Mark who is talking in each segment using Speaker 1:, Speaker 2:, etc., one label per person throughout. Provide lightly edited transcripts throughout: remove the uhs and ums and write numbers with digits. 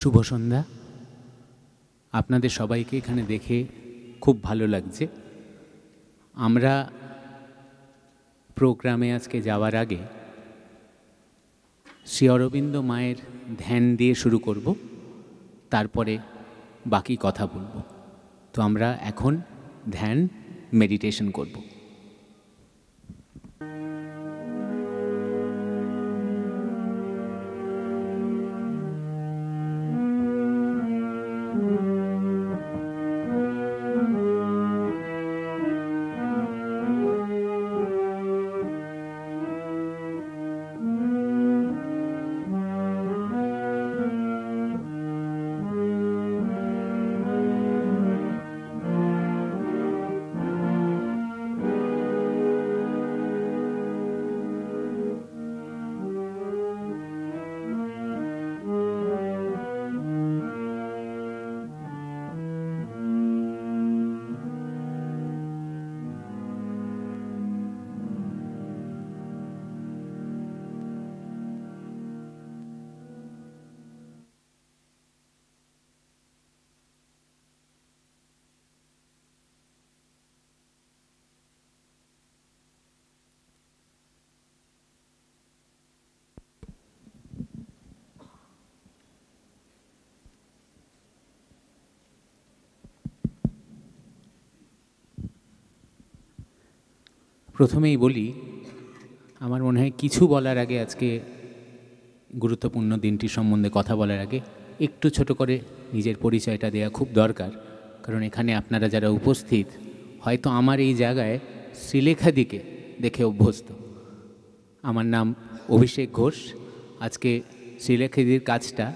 Speaker 1: শুভ সন্ধ্যা। আপনাদের সবাইকে এখানে দেখে খুব ভালো লাগছে। আমরা প্রোগ্রামে আজকে যাওয়ার আগে শ্রী অরবিন্দ মায়ের ধ্যান দিয়ে শুরু করব, তারপরে বাকি কথা বলবো। তো আমরা এখন ধ্যান মেডিটেশন করব। প্রথমেই বলি, আমার মনে হয় কিছু বলার আগে, আজকে গুরুত্বপূর্ণ দিনটি সম্বন্ধে কথা বলার আগে একটু ছোট করে নিজের পরিচয়টা দেওয়া খুব দরকার। কারণ এখানে আপনারা যারা উপস্থিত, হয়তো আমার এই জায়গায় শ্রীলেখাদিকে দেখে অভ্যস্ত। আমার নাম অভিষেক ঘোষ। আজকে শ্রীলেখাদির কাজটা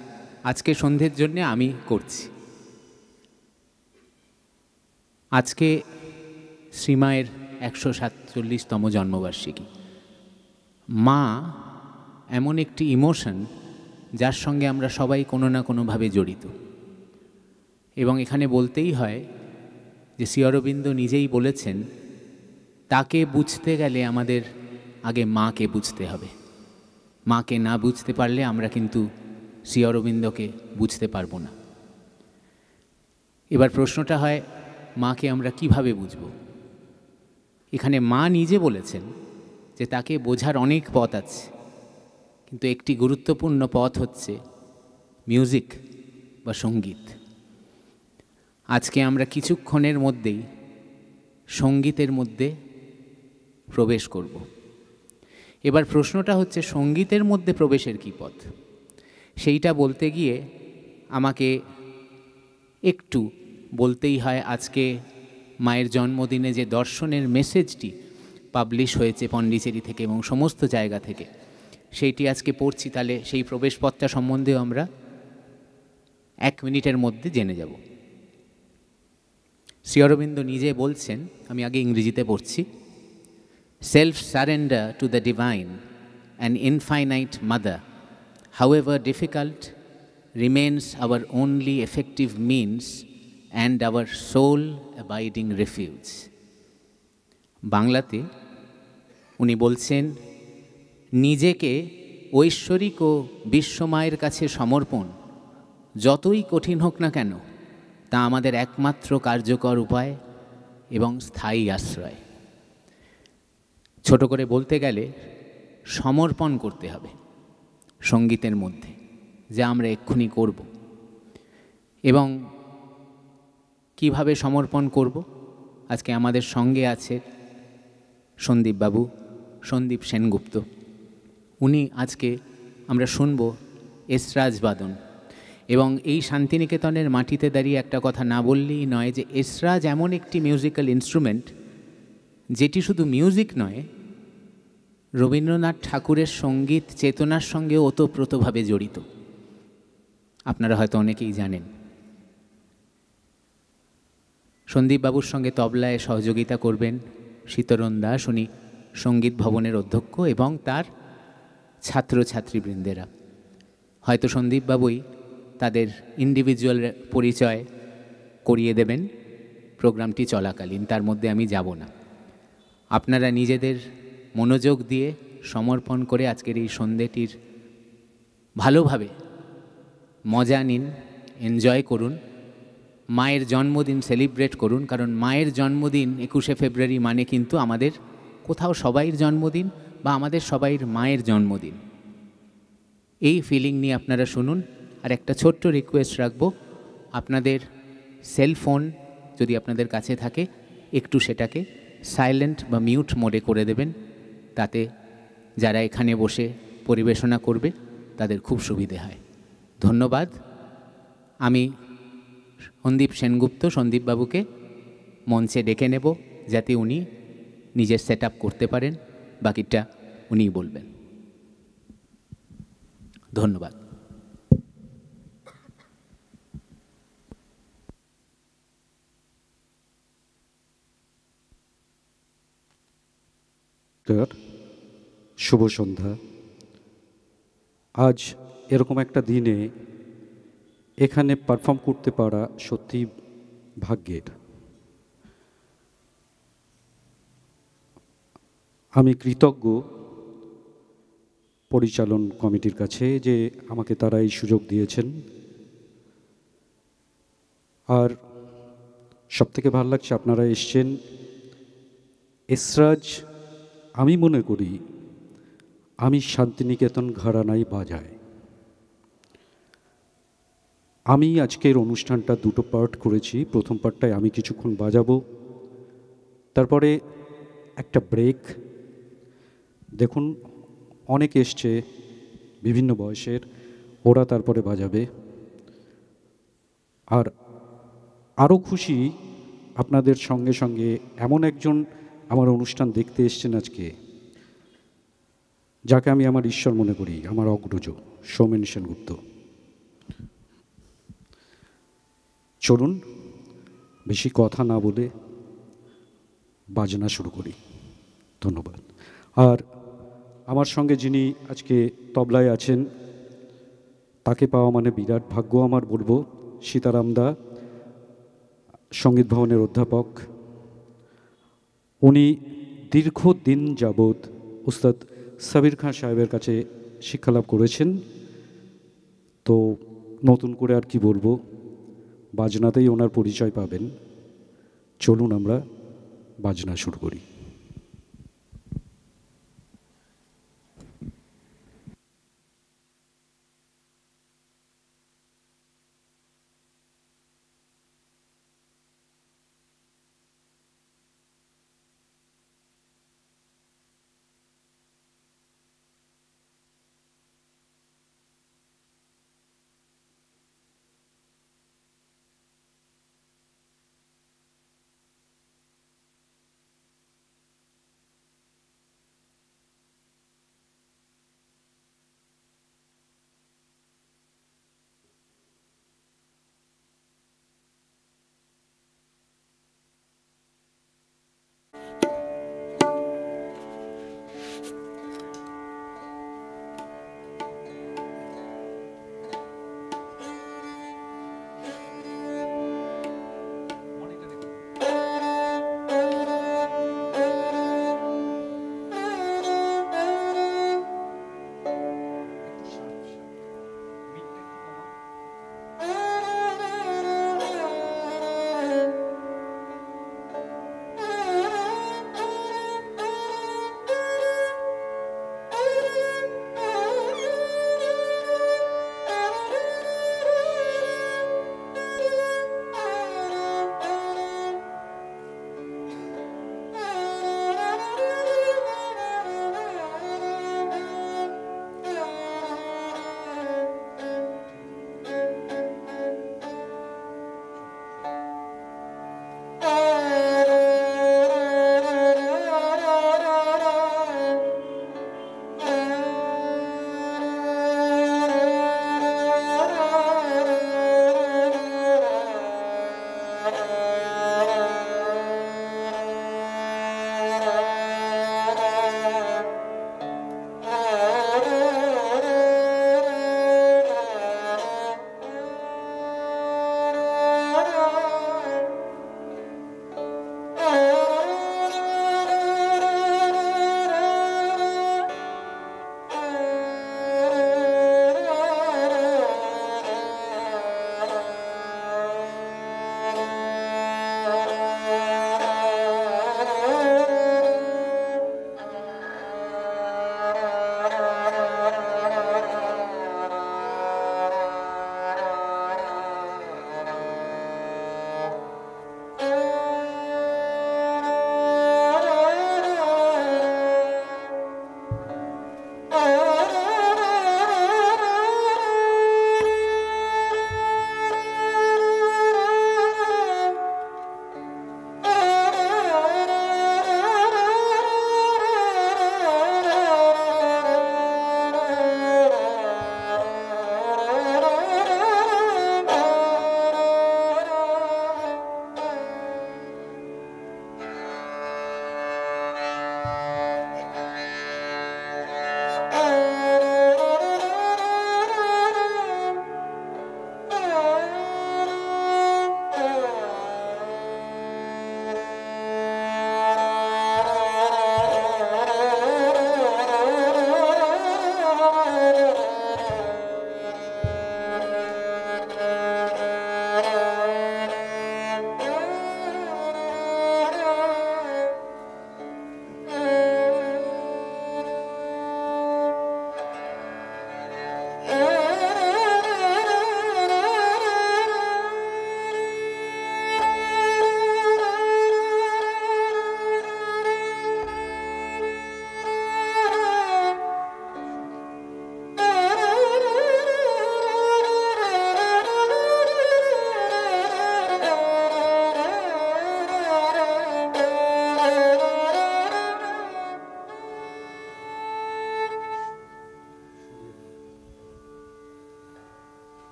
Speaker 1: আজকে সন্ধ্যের জন্যে আমি করছি। আজকে শ্রীমায়ের 147তম জন্মবার্ষিকী। মা এমন একটি ইমোশন যার সঙ্গে আমরা সবাই কোনো না কোনোভাবে জড়িত। এবং এখানে বলতেই হয় যে শ্রী অরবিন্দ নিজেই বলেছেন, তাকে বুঝতে গেলে আমাদের আগে মাকে বুঝতে হবে। মাকে না বুঝতে পারলে আমরা কিন্তু শ্রী অরবিন্দকে বুঝতে পারবো না। এবার প্রশ্নটা হয়, মাকে আমরা কিভাবে বুঝব? এখানে মা নিজে বলেছেন যে তাকে বোঝার অনেক পথ আছে, কিন্তু একটি গুরুত্বপূর্ণ পথ হচ্ছে মিউজিক বা সঙ্গীত। আজকে আমরা কিছুক্ষণের মধ্যেই সঙ্গীতের মধ্যে প্রবেশ করব। এবার প্রশ্নটা হচ্ছে, সঙ্গীতের মধ্যে প্রবেশের কী পথ? সেইটা বলতে গিয়ে আমাকে একটু বলতেই হয়, আজকে মায়ের জন্মদিনে যে দর্শনের মেসেজটি পাবলিশ হয়েছে পন্ডিচেরি থেকে এবং সমস্ত জায়গা থেকে, সেইটি আজকে পড়ছি। তাহলে সেই প্রবেশ পথটা সম্বন্ধেও আমরা 1 মিনিটের মধ্যে জেনে যাব। শ্রী অরবিন্দ নিজে বলছেন, আমি আগে ইংরেজিতে পড়ছি, self surrender to the divine and infinite mother, however difficult, remains our only effective means and our sole abiding refuge. বাংলাতে উনি বলছেন, নিজেকে ঐশ্বরিক ও বিশ্বমায়ের কাছে সমর্পণ যতই কঠিন হোক না কেন, তা আমাদের একমাত্র কার্যকর উপায় এবং স্থায়ী আশ্রয়। ছোট করে বলতে গেলে সমর্পণ করতে হবে সঙ্গীতের মধ্যে, যা আমরা এক্ষুনি করব। এবং কিভাবে সমর্পণ করব? আজকে আমাদের সঙ্গে আছে সন্দীপ বাবু, সন্দীপ সেনগুপ্ত। উনি আজকে আমরা শুনব এসরাজ বাদন। এবং এই শান্তিনিকেতনের মাটিতে দাঁড়িয়ে একটা কথা না বললেই নয় যে এসরাজ এমন একটি মিউজিক্যাল ইনস্ট্রুমেন্ট যেটি শুধু মিউজিক নয়, রবীন্দ্রনাথ ঠাকুরের সঙ্গীত চেতনার সঙ্গে ওতপ্রোতভাবে জড়িত। আপনারা হয়তো অনেকেই জানেন। সন্দীপবাবুর সঙ্গে তবলায় সহযোগিতা করবেন শীতরণ দাস, উনি সঙ্গীত ভবনের অধ্যক্ষ, এবং তার ছাত্রছাত্রীবৃন্দেরা। হয়তো সন্দীপবাবুই তাদের ইন্ডিভিজুয়াল পরিচয় করিয়ে দেবেন প্রোগ্রামটি চলাকালীন, তার মধ্যে আমি যাব না। আপনারা নিজেদের মনোযোগ দিয়ে সমর্পণ করে আজকের এই সন্ধ্যেটির ভালোভাবে মজা নিন, এনজয় করুন, মায়ের জন্মদিন সেলিব্রেট করুন। কারণ মায়ের জন্মদিন 21শে ফেব্রুয়ারি মানে কিন্তু আমাদের কোথাও সবাইয়ের জন্মদিন বা আমাদের সবাইয়ের মায়ের জন্মদিন। এই ফিলিং নিয়ে আপনারা শুনুন। আর একটা ছোট্ট রিকোয়েস্ট রাখবো, আপনাদের সেলফোন যদি আপনাদের কাছে থাকে একটু সেটাকে সাইলেন্ট বা মিউট মোডে করে দেবেন, তাতে যারা এখানে বসে পরিবেশনা করবে তাদের খুব সুবিধে হয়। ধন্যবাদ। আমি সন্দীপ সেনগুপ্ত, সন্দীপবাবুকে মঞ্চে ডেকে নেব যাতে উনি নিজের সেট আপ করতে পারেন, বাকিটা উনিই বলবেন। ধন্যবাদ।
Speaker 2: শুভ সন্ধ্যা। আজ এরকম একটা দিনে এখানে পারফর্ম করতে পারা সত্যি ভাগ্যের। আমি কৃতজ্ঞ পরিচালন কমিটির কাছে যে আমাকে তারা এই সুযোগ দিয়েছেন। আর সবথেকে ভালো লাগছে আপনারা এসছেন। এসরাজ আমি মনে করি আমি শান্তিনিকেতন ঘরানাই বাজাই। আমি আজকের অনুষ্ঠানটা দুটো পার্ট করেছি। প্রথম পার্টটায় আমি কিছুক্ষণ বাজাবো, তারপরে একটা ব্রেক। দেখুন অনেক এসছে বিভিন্ন বয়সের, ওরা তারপরে বাজাবে। আর আরও খুশি আপনাদের সঙ্গে সঙ্গে এমন একজন আমার অনুষ্ঠান দেখতে এসছেন আজকে, যাকে আমি আমার ঈশ্বর মনে করি, আমার অগ্রজ সৌমেন সেনগুপ্ত। চলুন বেশি কথা না বলে বাজনা শুরু করি। ধন্যবাদ। আর আমার সঙ্গে যিনি আজকে তবলায় আছেন, তাকে পাওয়া মানে বিরাট ভাগ্য আমার বলবো। সীতারামদা, সঙ্গীত ভবনের অধ্যাপক। উনি দীর্ঘদিন যাবৎ উস্তাদ সাবির খান সাহেবের কাছে শিক্ষালাভ করেছেন। তো নতুন করে আর কি বলবো, বাজনাতেই ওনার পরিচয় পাবেন। চলুন আমরা বাজনা শুরু করি।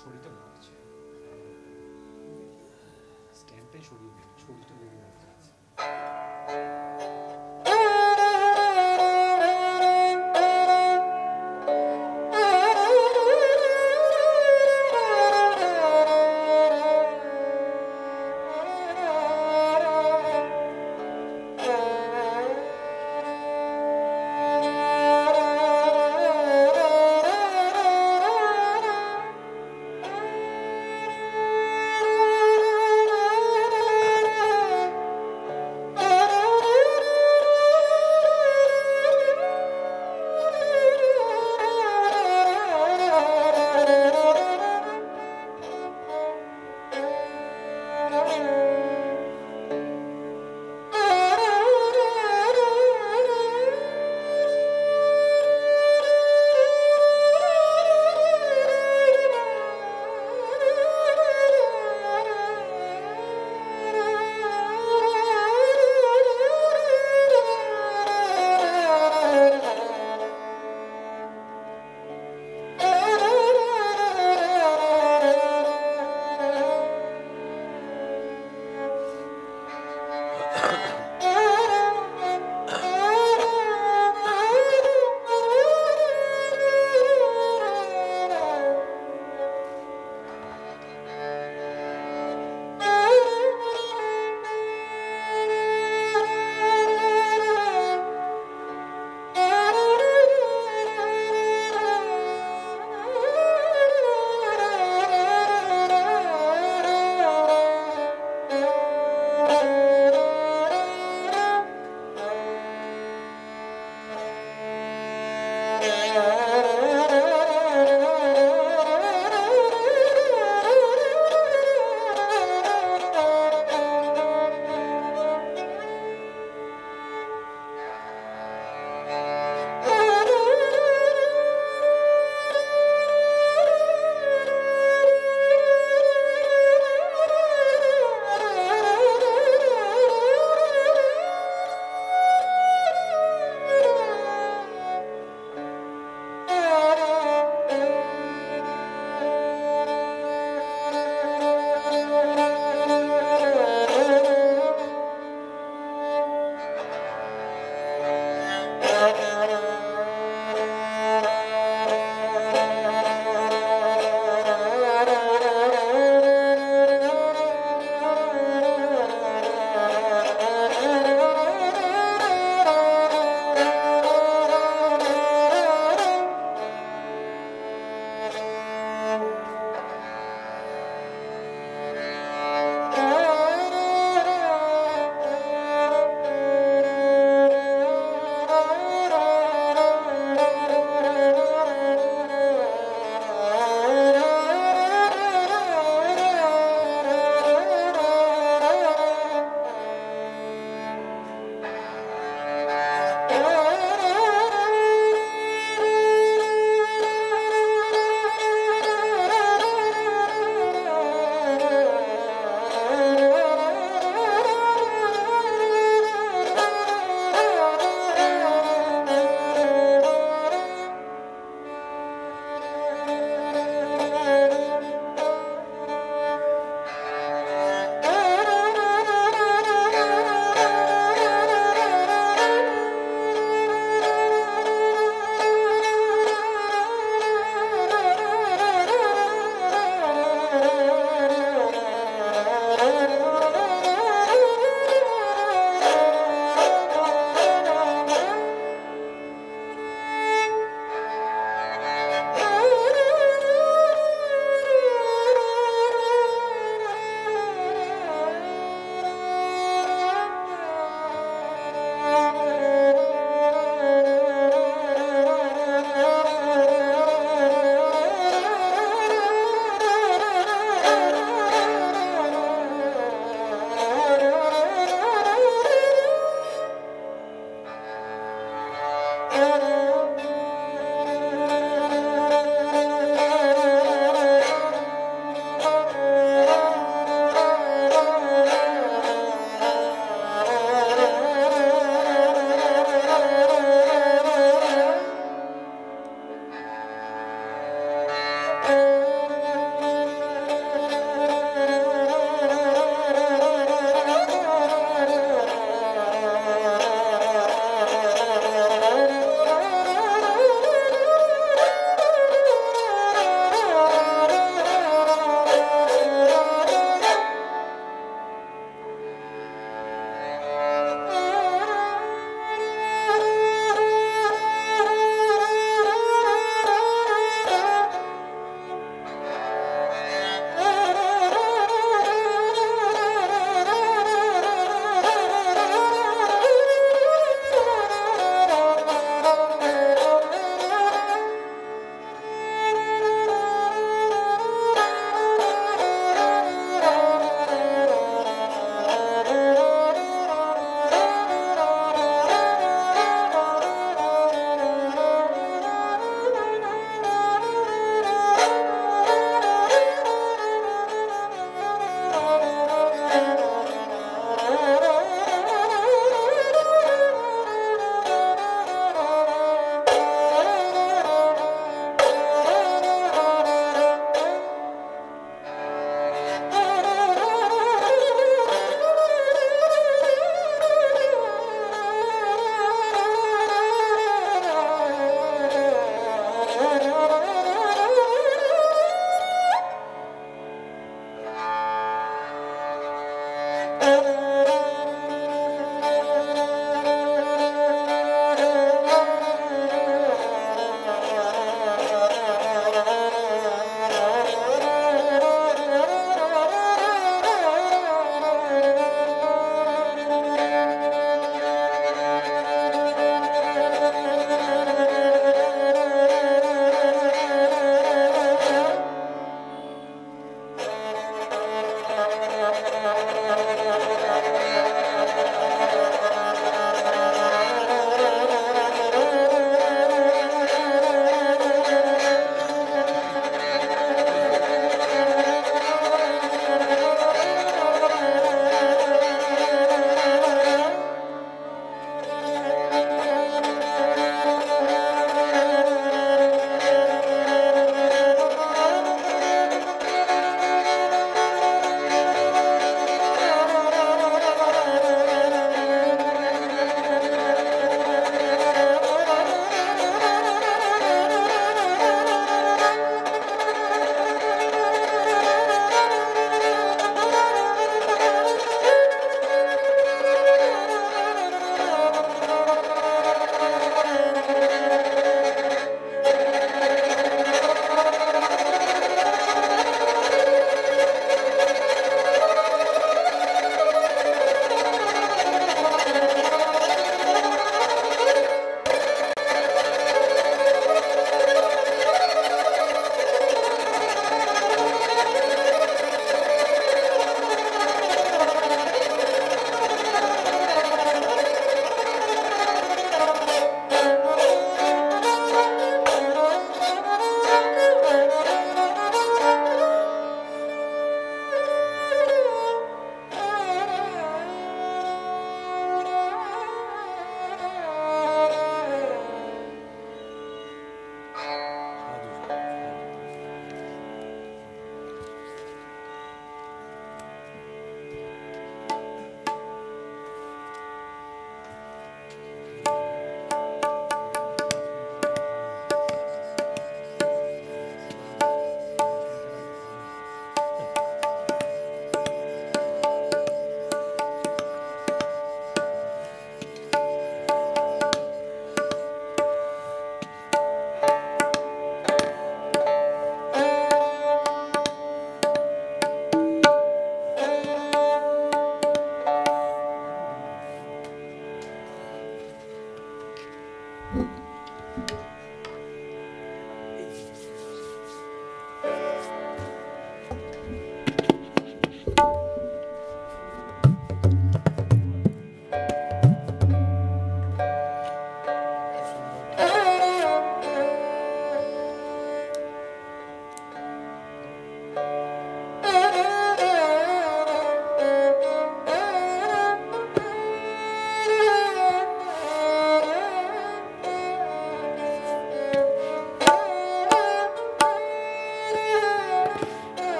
Speaker 2: ছড়িটা লাগছে, স্ট্যান্ডটাই সরিয়ে দিন, ছড়িটা লেগে যাচ্ছে।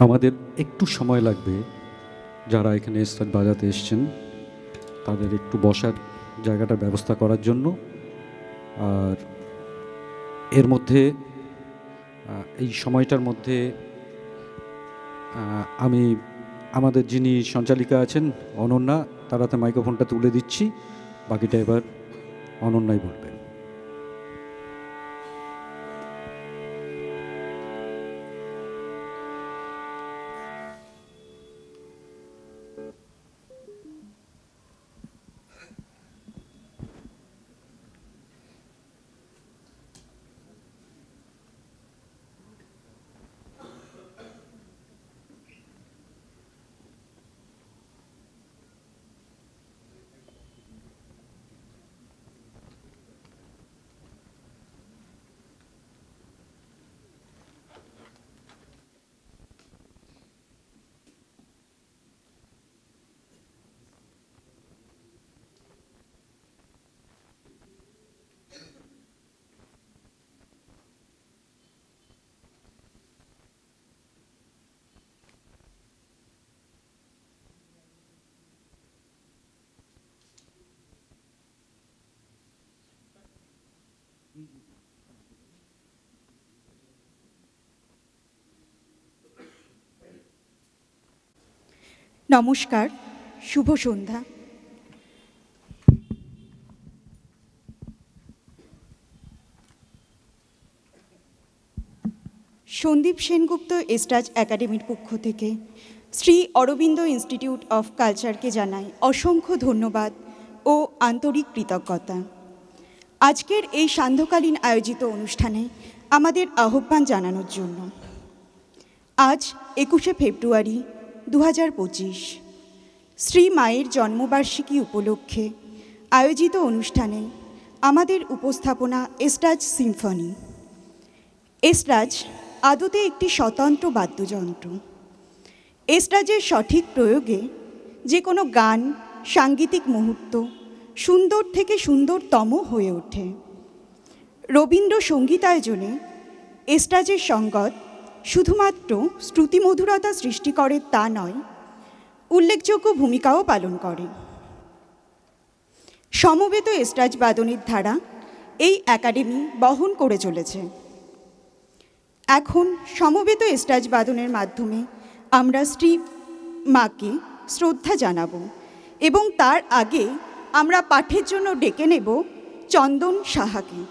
Speaker 2: আমাদের একটু সময় লাগবে, যারা এখানে এসরাজ বাজাতে এসছেন তাদের একটু বসার জায়গাটার ব্যবস্থা করার জন্য। আর এর মধ্যে এই সময়টার মধ্যে আমি আমাদের যিনি সঞ্চালিকা আছেন অনন্যা, তার হাতে মাইক্রোফোনটা তুলে দিচ্ছি, বাকিটা এবার অনন্যাই বলবে।
Speaker 3: নমস্কার, শুভ সন্ধ্যা। সন্দীপ সেনগুপ্ত এস্ট্রাজ একাডেমির পক্ষ থেকে শ্রী অরবিন্দ ইনস্টিটিউট অফ কালচারকে জানাই অসংখ্য ধন্যবাদ ও আন্তরিক কৃতজ্ঞতা। আজকের এই সান্ধ্যকালীন আয়োজিত অনুষ্ঠানে আমাদের আহ্বান জানানোর জন্য। আজ 21শে ফেব্রুয়ারি 2025 শ্রী মায়ের জন্মবার্ষিকী উপলক্ষে আয়োজিত অনুষ্ঠানে আমাদের উপস্থাপনা এস্ট্রাজ সিম্ফনি। এস্ট্রাজ আদতে একটি স্বতন্ত্র বাদ্যযন্ত্র। এস্ট্রাজের সঠিক প্রয়োগে যে কোনো গান, সাঙ্গীতিক মুহূর্ত সুন্দর থেকে সুন্দরতম হয়ে ওঠে। রবীন্দ্র সঙ্গীতায়োজনে এস্ট্রাজের সঙ্গত শুধুমাত্র শ্রুতিমধুরতা সৃষ্টি করে তা নয়, উল্লেখযোগ্য ভূমিকাও পালন করে। সমবেত এস্ট্রাজ বাদনের ধারা এই একাডেমি বহন করে চলেছে। এখন সমবেত এস্ট্রাজ বাদনের মাধ্যমে আমরা শ্রী মাকে শ্রদ্ধা জানাব এবং তার আগে আমরা পাঠের জন্য ডেকে নেব চন্দন সাহাকে।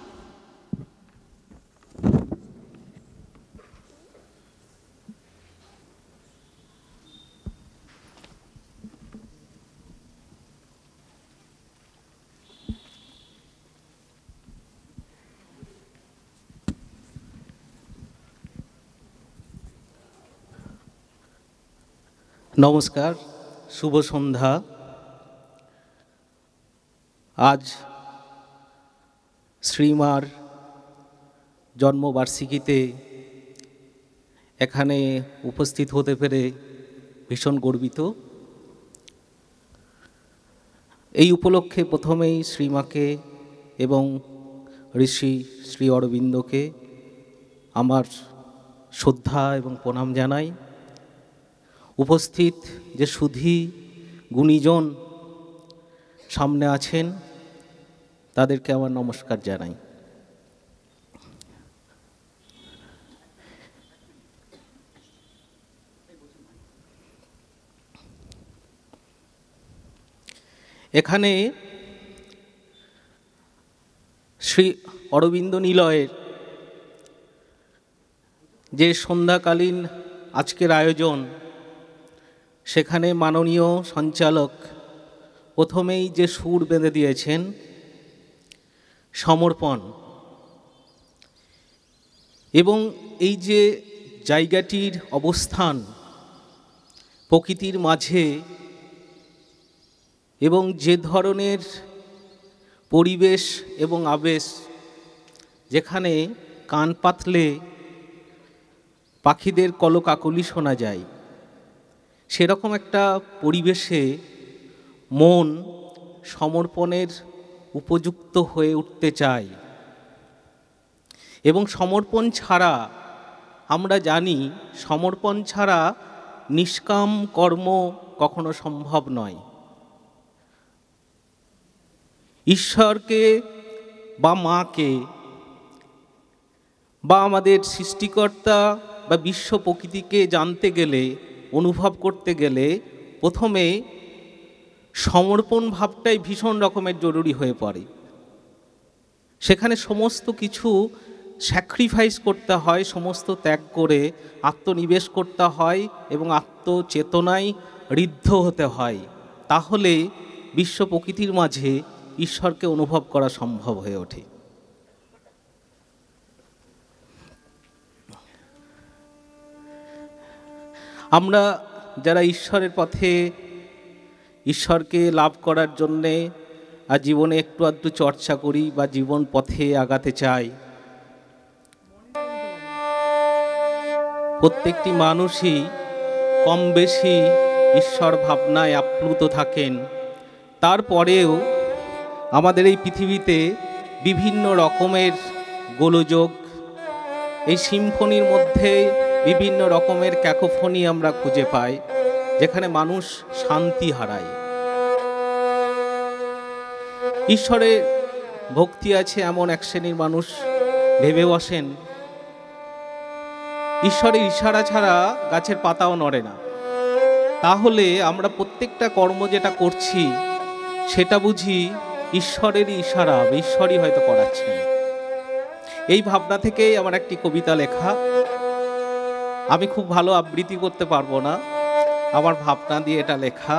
Speaker 4: নমস্কার, শুভ সন্ধ্যা। আজ শ্রীমার জন্মবার্ষিকীতে এখানে উপস্থিত হতে পেরে ভীষণ গর্বিত। এই উপলক্ষে প্রথমেই শ্রীমাকে এবং ঋষি শ্রী অরবিন্দকে আমার শ্রদ্ধা এবং প্রণাম জানাই। উপস্থিত যে সুধী গুণীজন সামনে আছেন তাদেরকে আমার নমস্কার জানাই। এখানে শ্রী অরবিন্দ নিলয়ের যে সন্ধ্যাকালীন আজকের আয়োজন, সেখানে মাননীয় সঞ্চালক প্রথমেই যে সুর বেঁধে দিয়েছেন সমর্পণ, এবং এই যে জায়গাটির অবস্থান প্রকৃতির মাঝে এবং যে ধরনের পরিবেশ এবং আবেশ, যেখানে কান পাতলে পাখিদের কলকাকলি শোনা যায়, সেরকম একটা পরিবেশে মন সমর্পণের উপযুক্ত হয়ে উঠতে চায়। এবং সমর্পণ ছাড়া আমরা জানি সমর্পণ ছাড়া নিষ্কাম কর্ম কখনো সম্ভব নয়। ঈশ্বরকে বা মাকে বা আমাদের সৃষ্টিকর্তা বা বিশ্ব প্রকৃতিকে জানতে গেলে, অনুভব করতে গেলে প্রথমে সমর্পণ ভাবটাই ভীষণ রকমের জরুরি হয়ে পড়ে। সেখানে সমস্ত কিছু স্যাক্রিফাইস করতে হয়, সমস্ত ত্যাগ করে আত্মনিবেশ করতে হয় এবং আত্মচেতনায় ঋদ্ধ হতে হয়। তাহলে বিশ্ব প্রকৃতির মাঝে ঈশ্বরকে অনুভব করা সম্ভব হয়ে ওঠে। আমরা যারা ঈশ্বরের পথে, ঈশ্বরকে লাভ করার জন্যে আর জীবনে একটু আধটু চর্চা করি বা জীবন পথে আগাতে চাই, প্রত্যেকটি মানুষই কম বেশি ঈশ্বর ভাবনায় আপ্লুত থাকেন। তারপরেও আমাদের এই পৃথিবীতে বিভিন্ন রকমের গোলযোগ, এই সিম্ফনির মধ্যে বিভিন্ন রকমের ক্যাকোফনি আমরা খুঁজে পাই, যেখানে মানুষ শান্তি হারায়। ঈশ্বরের ভক্তি আছে এমন এক শ্রেণীর মানুষ ভেবে বসেন ঈশ্বরের ইশারা ছাড়া গাছের পাতাও নড়ে না। তাহলে আমরা প্রত্যেকটা কর্ম যেটা করছি সেটা বুঝি ঈশ্বরেরই ইশারা, ঈশ্বরই হয়তো করাচ্ছেন। এই ভাবনা থেকেই আমার একটি কবিতা লেখা। আমি খুব ভালো আবৃত্তি করতে পারবো না, আমার ভাবনা দিয়ে এটা লেখা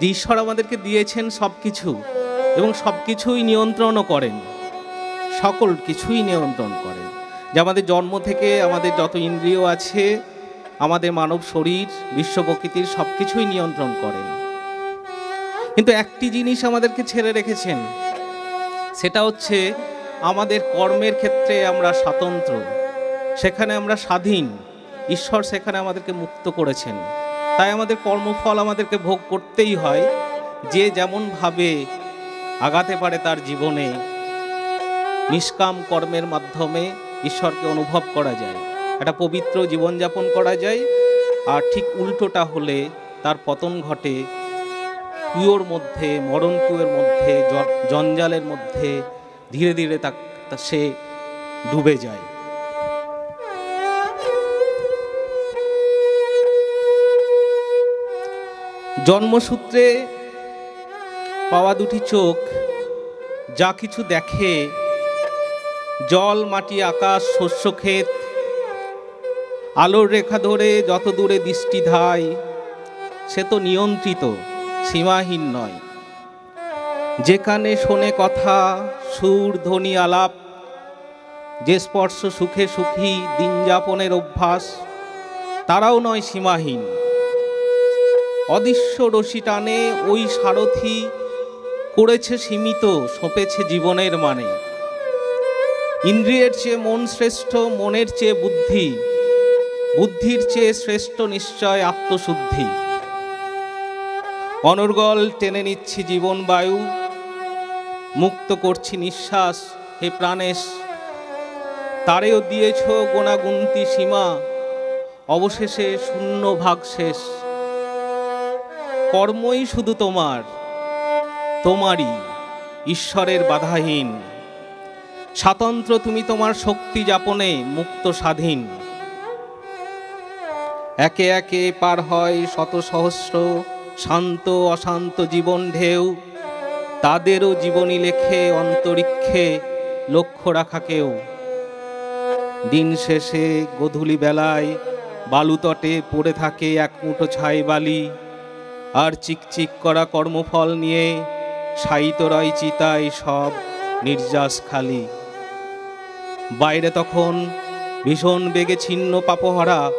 Speaker 4: যে ঈশ্বর আমাদেরকে দিয়েছেন সব কিছু এবং সব কিছুই নিয়ন্ত্রণও করেন, সকল কিছুই নিয়ন্ত্রণ করেন। যে আমাদের জন্ম থেকে আমাদের যত ইন্দ্রিয় আছে, আমাদের মানব শরীর, বিশ্ব প্রকৃতির সব কিছুই নিয়ন্ত্রণ করেন। কিন্তু একটি জিনিস আমাদেরকে ছেড়ে রেখেছেন, সেটা হচ্ছে আমাদের কর্মের ক্ষেত্রে আমরা স্বাতন্ত্র, সেখানে আমরা স্বাধীন। ঈশ্বর সেখানে আমাদেরকে মুক্ত করেছেন। তাই আমাদের কর্মফল আমাদেরকে ভোগ করতেই হয়। যে যেমনভাবে আগাতে পারে তার জীবনে, নিষ্কাম কর্মের মাধ্যমে ঈশ্বরকে অনুভব করা যায়, একটা পবিত্র জীবনযাপন করা যায়। আর ঠিক উল্টোটা হলে তার পতন ঘটে, কুয়োর মধ্যে, মরণ কুয়োর মধ্যে, জঞ্জালের মধ্যে ধীরে ধীরে সে ডুবে যায়। জন্মসূত্রে পাওয়া দুটি চোখ যা কিছু দেখে, জল, মাটি, আকাশ, শস্যক্ষেত, আলোর রেখা ধরে যত দূরে দৃষ্টি ধায়, সে তো নিয়ন্ত্রিত, সীমাহীন নয়। যেখানে শোনে কথা, সুর, ধ্বনি, আলাপ, যে স্পর্শ সুখে সুখী দিন যাপনের অভ্যাস, তারাও নয় সীমাহীন। অদৃশ্য রশি টানে ওই সারথি করেছে সীমিত, সঁপেছে জীবনের মানে। ইন্দ্রিয়ের চেয়ে মন শ্রেষ্ঠ, মনের চেয়ে বুদ্ধি, বুদ্ধির চেয়ে শ্রেষ্ঠ নিশ্চয় আত্মশুদ্ধি। অনর্গল টেনে নিচ্ছি জীবন বায়ু, মুক্ত করছি নিঃশ্বাস, হে প্রাণেশ। তারেও দিয়েছ গোনাগুন্তি সীমা, অবশেষে শূন্য ভাগ শেষ। কর্মই শুধু তোমার, তোমারই, ঈশ্বরের বাধাহীন। স্বাতন্ত্র তুমি তোমার শক্তি যাপনে, মুক্ত স্বাধীন। একে একে পার হয় শত সহস্র শান্ত অশান্ত জীবন ঢেউ, তাদেরও জীবনী লেখে অন্তরিক্ষে লক্ষ্য রাখা কেউ। দিন শেষে গোধূলি বেলায় বালুতটে পড়ে থাকে এক মুঠো ছাই বালি, আর চিকচিক করা কর্মফল নিয়ে শায়িত রয় চিতায় সব নির্যাস খালি। বাইরে তখন ভীষণ বেগে ছিন্ন পাপহারা,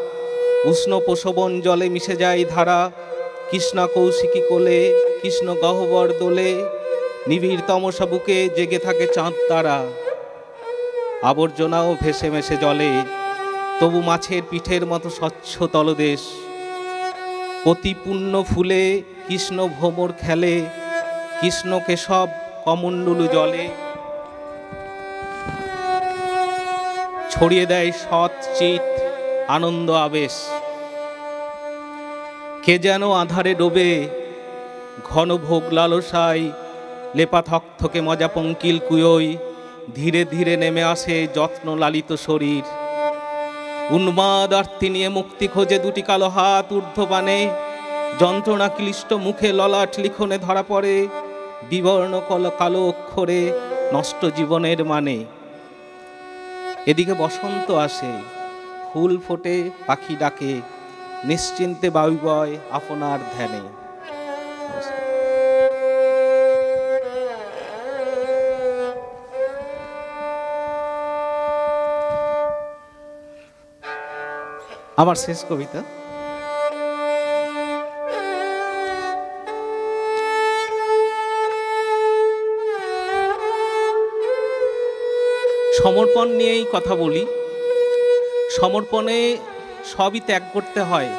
Speaker 4: উষ্ণ প্রসবন জলে মিশে যায় ধারা। কৃষ্ণা কৌশিকী কোলে, কৃষ্ণ গহ্বর দোলে, নিবিড় তমসা বুকে জেগে থাকে চাঁদ তারা। আবর্জনাও ভেসে ভেসে জলে, তবু মাছের পিঠের মতো স্বচ্ছ তলদেশ। প্রতি পুণ্য ফুলে কৃষ্ণ ভ্রমর খেলে, কৃষ্ণ কেশব কমণ্ডলু জলে। ছড়িয়ে দেয় সৎ চিত আনন্দ আবেশ। কে যেন আধারে ডোবে ঘন ভোগ লালসায়, লেপা থকথকে মজা পঙ্কিল কুয়োয় ধীরে ধীরে নেমে আসে যত্ন লালিত শরীর। উন্মাদ আর্তি নিয়ে মুক্তি খোঁজে দুটি কালো হাত ঊর্ধ্বপানে, যন্ত্রণা ক্লিষ্ট মুখে ললাট লিখনে ধরা পড়ে বিবর্ণ কালো অক্ষরে নষ্ট জীবনের মানে। এদিকে বসন্ত আসে, ফুল ফোটে, পাখি ডাকে, নিশ্চিন্তে বায়ু বয় আপনার ধ্যানে। আমার শেষ কবিতা। সমর্পণ নিয়েই কথা বলি। সমর্পণে সবই ত্যাগ করতে হয়।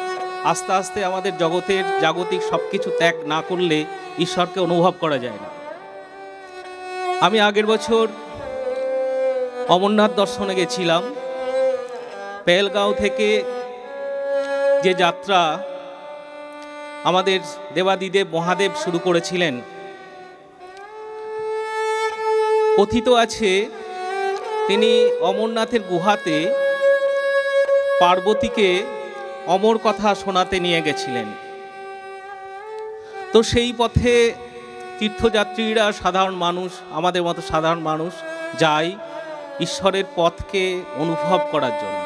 Speaker 4: আস্তে আস্তে আমাদের জগতের জাগতিক সব কিছু ত্যাগ না করলে ঈশ্বরকে অনুভব করা যায় না। আমি আগের বছর অমরনাথ দর্শনে গেছিলাম। পেহেলগাঁও থেকে যে যাত্রা আমাদের দেবাদিদেব মহাদেব শুরু করেছিলেন, কথিত আছে তিনি অমরনাথের গুহাতে পার্বতীকে অমর কথা শোনাতে নিয়ে গেছিলেন। তো সেই পথে তীর্থযাত্রীরা, সাধারণ মানুষ, আমাদের মতো সাধারণ মানুষ যায় ঈশ্বরের পথকে অনুভব করার জন্য।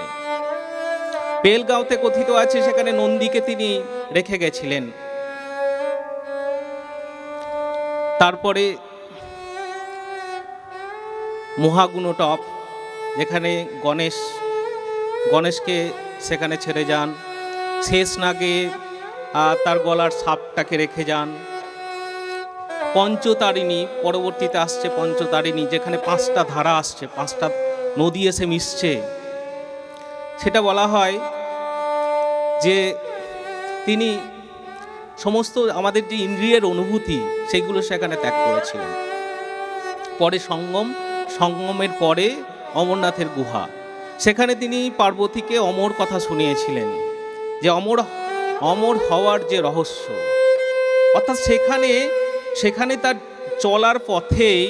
Speaker 4: পেহেলগাঁওতে কথিত আছে সেখানে নন্দীকে তিনি রেখে গেছিলেন। তারপরে মহাগুণটপ, যেখানে গণেশকে সেখানে ছেড়ে যান। শেষনাগে তার গলার সাপটাকে রেখে যান। পঞ্চতারিণী, পরবর্তীতে আসছে পঞ্চতারিণী, যেখানে 5টা ধারা আসছে, 5টা নদী এসে মিশছে। সেটা বলা হয় যে তিনি সমস্ত আমাদের যে ইন্দ্রিয়ের অনুভূতি সেগুলো সেখানে ত্যাগ করেছিলেন। পরে সঙ্গমের পরে অমরনাথের গুহা, সেখানে তিনি পার্বতীকে অমর কথা শুনিয়েছিলেন, যে অমর হওয়ার যে রহস্য। অর্থাৎ সেখানে তার চলার পথেই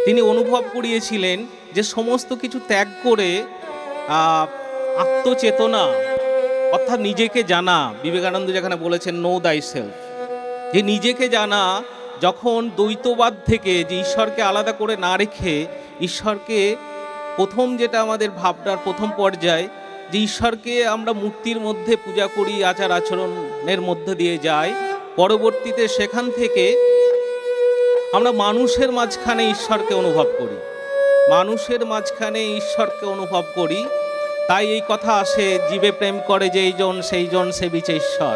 Speaker 4: তিনি অনুভব করিয়েছিলেন যে সমস্ত কিছু ত্যাগ করে আত্মচেতনা, অর্থাৎ নিজেকে জানা। বিবেকানন্দ যেখানে বলেছেন নো দাই সেলফ, যে নিজেকে জানা, যখন দ্বৈতবাদ থেকে যে ঈশ্বরকে আলাদা করে না রেখে ঈশ্বরকে প্রথম, যেটা আমাদের ভাবনার প্রথম পর্যায়, যে ঈশ্বরকে আমরা মূর্তির মধ্যে পূজা করি, আচার আচরণের মধ্যে দিয়ে যাই, পরবর্তীতে সেখান থেকে আমরা মানুষের মাঝখানে ঈশ্বরকে অনুভব করি, মানুষের মাঝখানে ঈশ্বরকে অনুভব করি। তাই এই কথা আসে, জীবে প্রেম করে যেই জন সেই জন সেবিছে ঈশ্বর।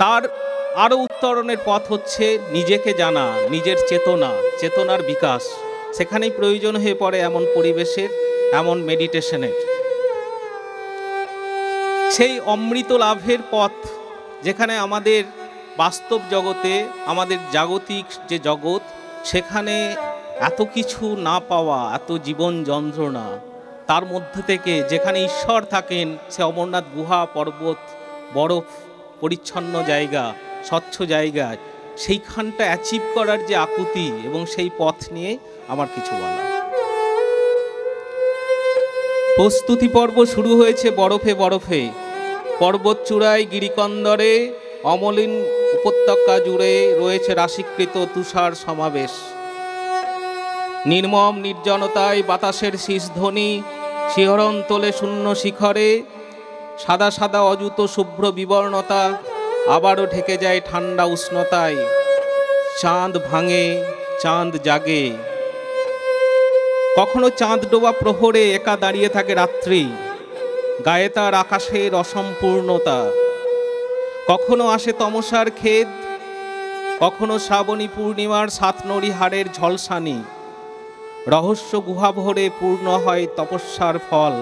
Speaker 4: তার আরও উত্তরণের পথ হচ্ছে নিজেকে জানা, নিজের চেতনার বিকাশ। সেখানেই প্রয়োজন হয়ে পড়ে এমন পরিবেশের, এমন মেডিটেশনের। সেই অমৃত লাভের পথ, যেখানে আমাদের বাস্তব জগতে, আমাদের জাগতিক যে জগৎ, সেখানে এত কিছু না পাওয়া, এত জীবন যন্ত্রণা, তার মধ্যে থেকে যেখানে ঈশ্বর থাকেন, সে অমরনাথ গুহা, পর্বত, বরফ পরিচ্ছন্ন জায়গা, স্বচ্ছ জায়গায়, সেইখানটা অ্যাচিভ করার যে আকুতি, এবং সেই পথ নিয়ে আমার কিছু বলা। প্রস্তুতি পর্ব শুরু হয়েছে বরফে বরফে, পর্বত চূড়ায়, গিরিকন্দরে, অমলিন উপত্যকা জুড়ে রয়েছে রাশিকৃত তুষার সমাবেশ। নির্মম নির্জনতায় বাতাসের শীষধ্বনি শিহরণ তোলে শূন্য শিখরে। সাদা সাদা অযুত শুভ্র বিবর্ণতা আবারও ঢেকে যায় ঠান্ডা উষ্ণতায়। চাঁদ ভাঙে, চাঁদ জাগে। কখনো চাঁদ ডোবা প্রহরে একা দাঁড়িয়ে থাকে রাত্রি, গায়ে তার আকাশের অসম্পূর্ণতা। কখনো আসে তমসার খেদ, কখনো শ্রাবণী পূর্ণিমার সাতনড়ি হাড়ের ঝলসানি। রহস্য গুহা ভরে পূর্ণ হয় তপস্যার ফল।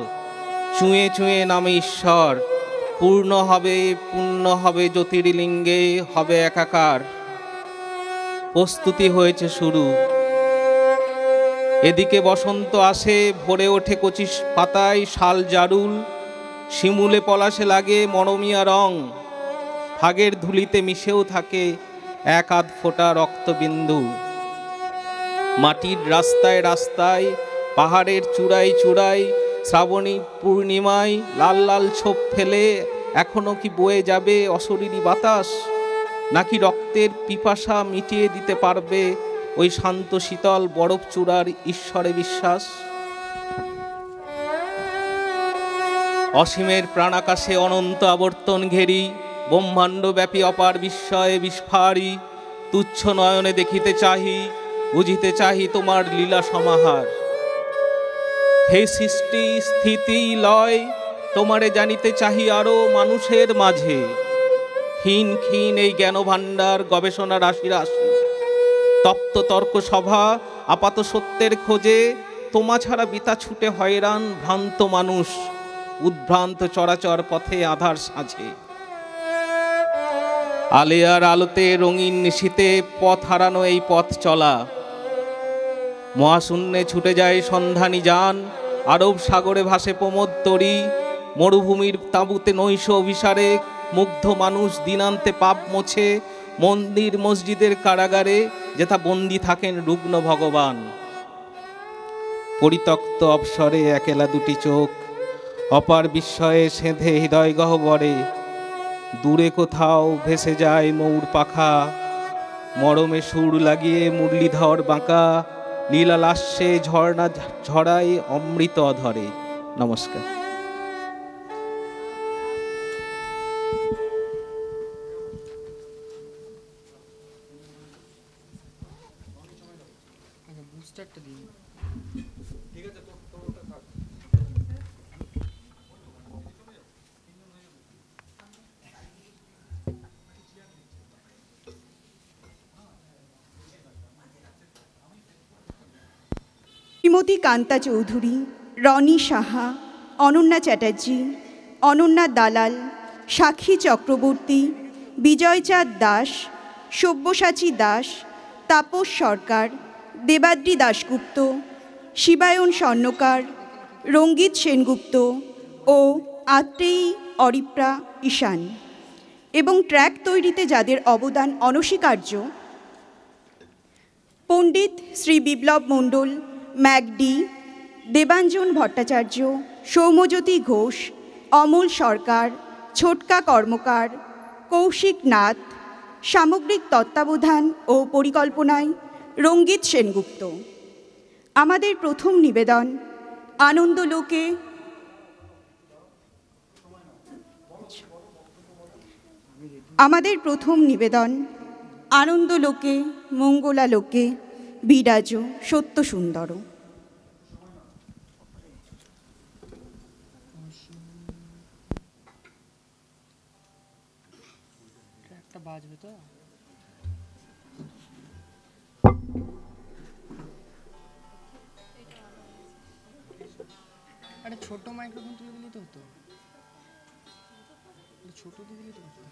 Speaker 4: চুঁয়ে চুঁয়ে নামে ঈশ্বর, পূর্ণ হবে জ্যোতির্লিঙ্গে, হবে একাকার। প্রস্তুতি হয়েছে শুরু। এদিকে বসন্ত আসে, ভরে ওঠে কচি পাতায় শাল জারুল, শিমুলে পলাশে লাগে মরমিয়া রং, ফাগের ধুলিতে মিশেও থাকে এক আধ ফোঁটা রক্তবিন্দু। মাটির রাস্তায় রাস্তায়, পাহাড়ের চূড়ায় চূড়ায়, শ্রাবণী পূর্ণিমায় লাল লাল ছোপ ফেলে এখনো কি বয়ে যাবে অশরীরী বাতাস, নাকি রক্তের পিপাসা মিটিয়ে দিতে পারবে ওই শান্ত শীতল বরফ চূড়ার ঈশ্বরে বিশ্বাস? অসীমের প্রাণাকাশে অনন্ত আবর্তন ঘেরি, ব্রহ্মাণ্ডব্যাপী অপার বিস্ময়ে বিস্ফারি, তুচ্ছ নয়নে দেখিতে চাহি, বুঝিতে চাহি তোমার লীলা সমাহার। হে সৃষ্টি স্থিতি লয়, তোমারে জানিতে চাহি আরো মানুষের মাঝে, ক্ষীণ ক্ষীণ এই জ্ঞান ভাণ্ডার গবেষণা রাশি রাশি, তপ্ত তর্ক সভা আপাত সত্যের খোঁজে, তোমা ছাড়া বিতা ছুটে হয়রান ভ্রান্ত মানুষ, উদ্ভ্রান্ত চরাচর পথে আধার সাঁঝে। আলেয়ার আলোতে রঙিন নিশীতে পথ হারানো এই পথ চলা, মহাশূন্যে ছুটে যায় সন্ধানী যান, আরব সাগরে ভাসে প্রমোদ তরী, মরুভূমির তাঁবুতে নৈশ অভিসারে মুগ্ধ মানুষ দিনান্তে পাপ মোছে, মন্দির মসজিদের কারাগারে যেথা বন্দী থাকেন রুগ্ন ভগবান। পরিত্যক্ত অবসরে একেলা দুটি চোখ, অপার বিস্ময়ে সেঁধে হৃদয় গহ্বরে, দূরে কোথাও ভেসে যায় ময়ূর পাখা, মরমে সুর লাগিয়ে মুরলীধর বাঁকা, লীলালাস্যে ঝর্ণা ঝরায় অমৃত অধরে। নমস্কার।
Speaker 3: শ্রীমতী কান্তা চৌধুরী, রনি সাহা, অনন্যা চ্যাটার্জি, অনন্যা দালাল, সাক্ষী চক্রবর্তী, বিজয়চাঁদ দাস, সব্যসাচী দাস, তাপস সরকার, দেবাদ্রি দাশগুপ্ত, শিবায়ন স্বর্ণকার, রঙ্গিত সেনগুপ্ত ও আত্রেয়ী অরিপ্রা ঈশান, এবং ট্র্যাক তৈরিতে যাদের অবদান অনস্বীকার্য, পণ্ডিত শ্রী বিপ্লব মণ্ডল, ম্যাকডি, দেবাঞ্জন ভট্টাচার্য, সৌম্যজ্যোতি ঘোষ, অমল সরকার, ছোটকা কর্মকার, কৌশিক নাথ, সামগ্রিক তত্ত্বাবধান ও পরিকল্পনায় রঙ্গিত সেনগুপ্ত। আমাদের প্রথম নিবেদন আনন্দলোকে আনন্দলোকে মঙ্গলালোকে বিরাজ সত্য সুন্দর।
Speaker 5: বাজবে তো? আরে ছোট মাইক্রোফোন তুলে দিলেই তো হতো, ছোট দিয়ে দিলেই তো হতো।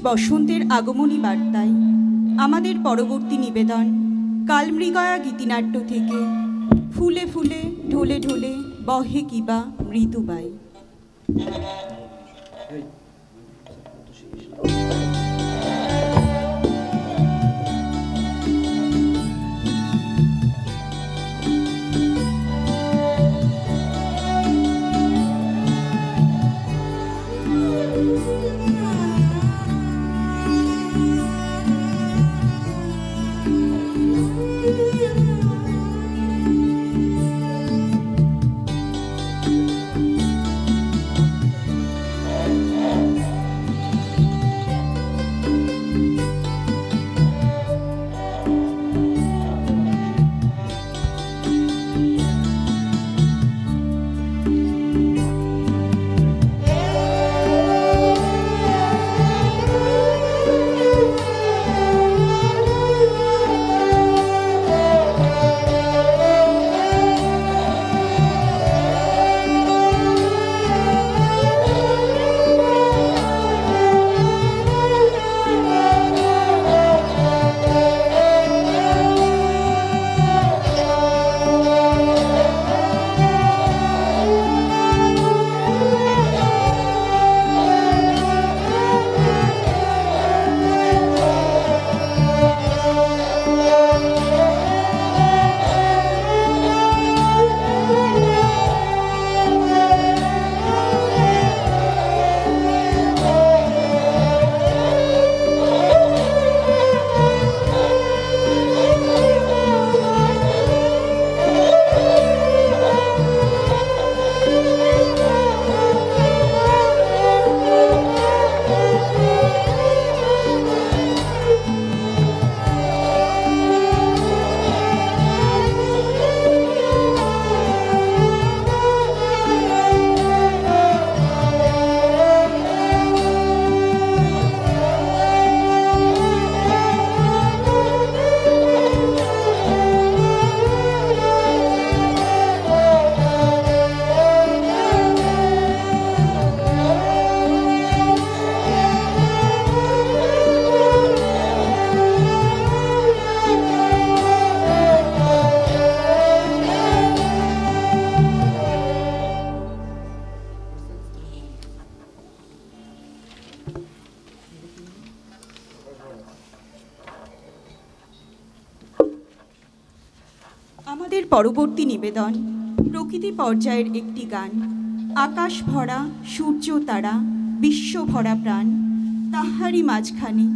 Speaker 3: বসন্তের আগমনী বার্তায় আমাদের পরবর্তী নিবেদন কালমৃগয়া গীতিনাট্য থেকে ফুলে ফুলে ঢোলে ঢোলে বহে কিবা মৃদুবাই। আমাদের পরবর্তী নিবেদন প্রকৃতি পর্যায়ের একটি গান, আকাশ ভরা সূর্য তারা বিশ্ব ভরা প্রাণ, তাহারি মাঝখানে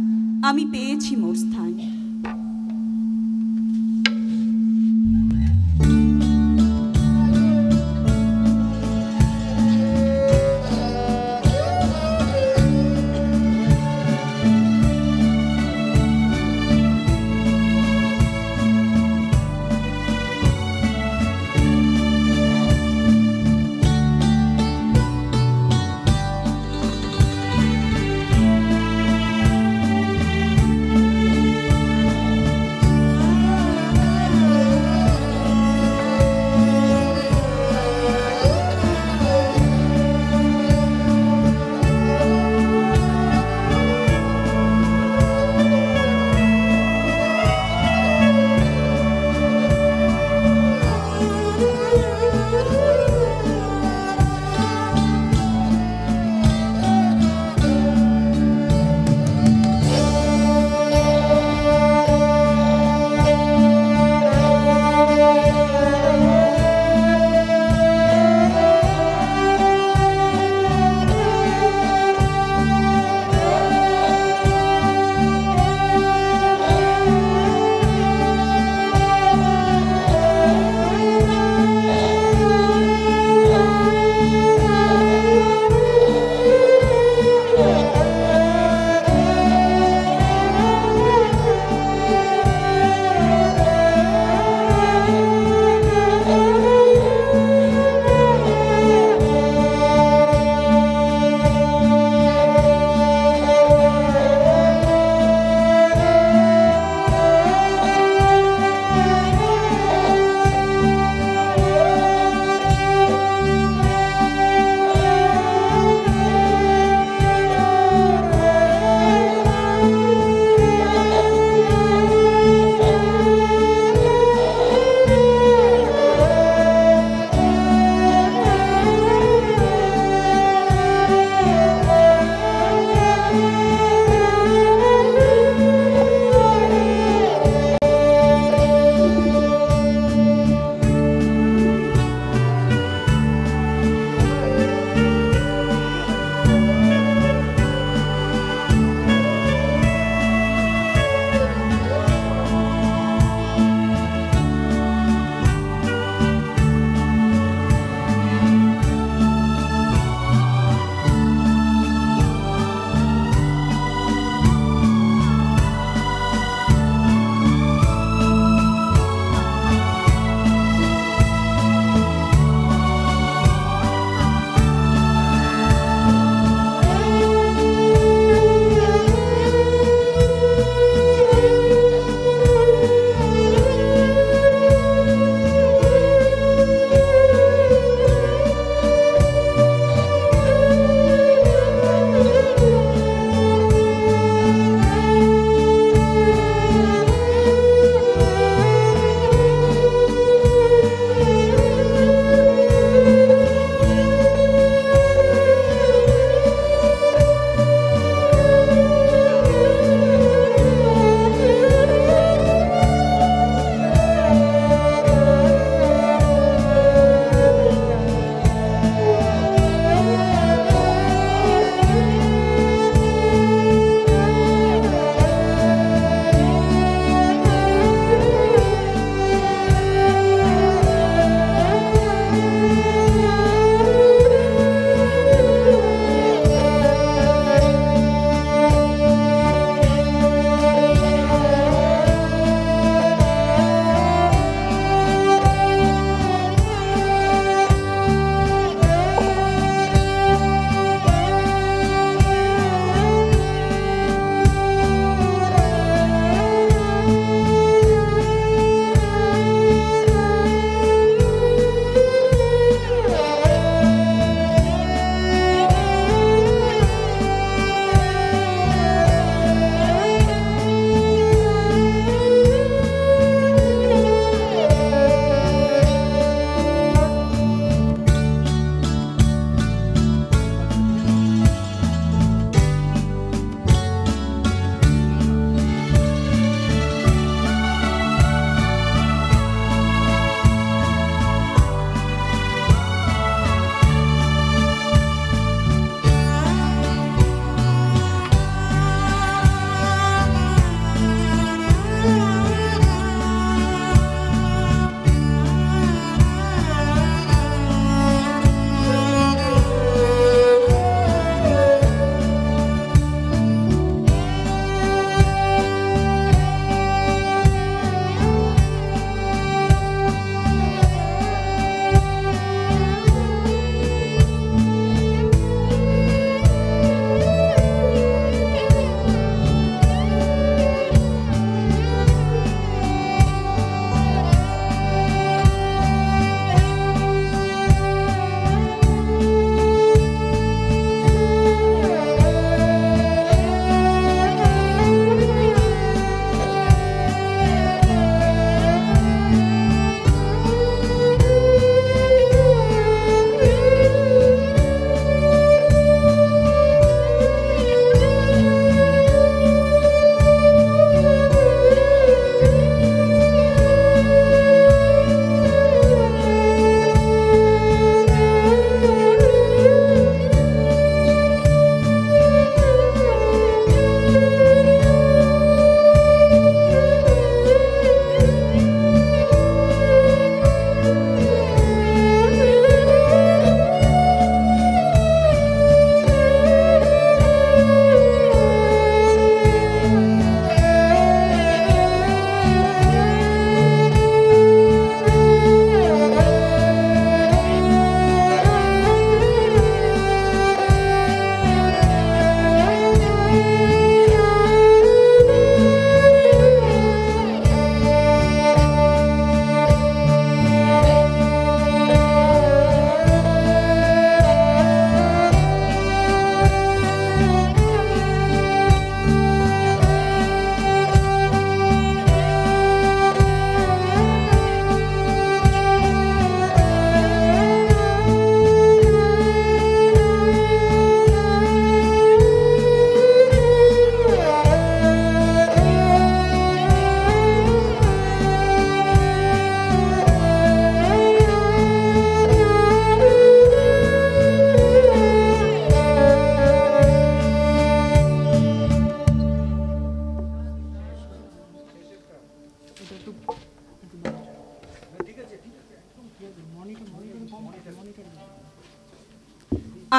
Speaker 3: আমি পেয়েছি মোর স্থান।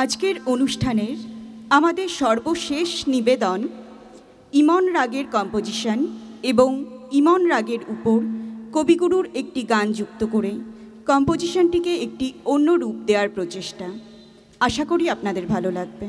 Speaker 3: আজকের অনুষ্ঠানের আমাদের সর্বশেষ নিবেদন ইমন রাগের কম্পোজিশন এবং ইমন রাগের উপর কবিগুরুর একটি গান যুক্ত করে কম্পোজিশনটিকে একটি অন্য রূপ দেওয়ার প্রচেষ্টা। আশা করি আপনাদের ভালো লাগবে।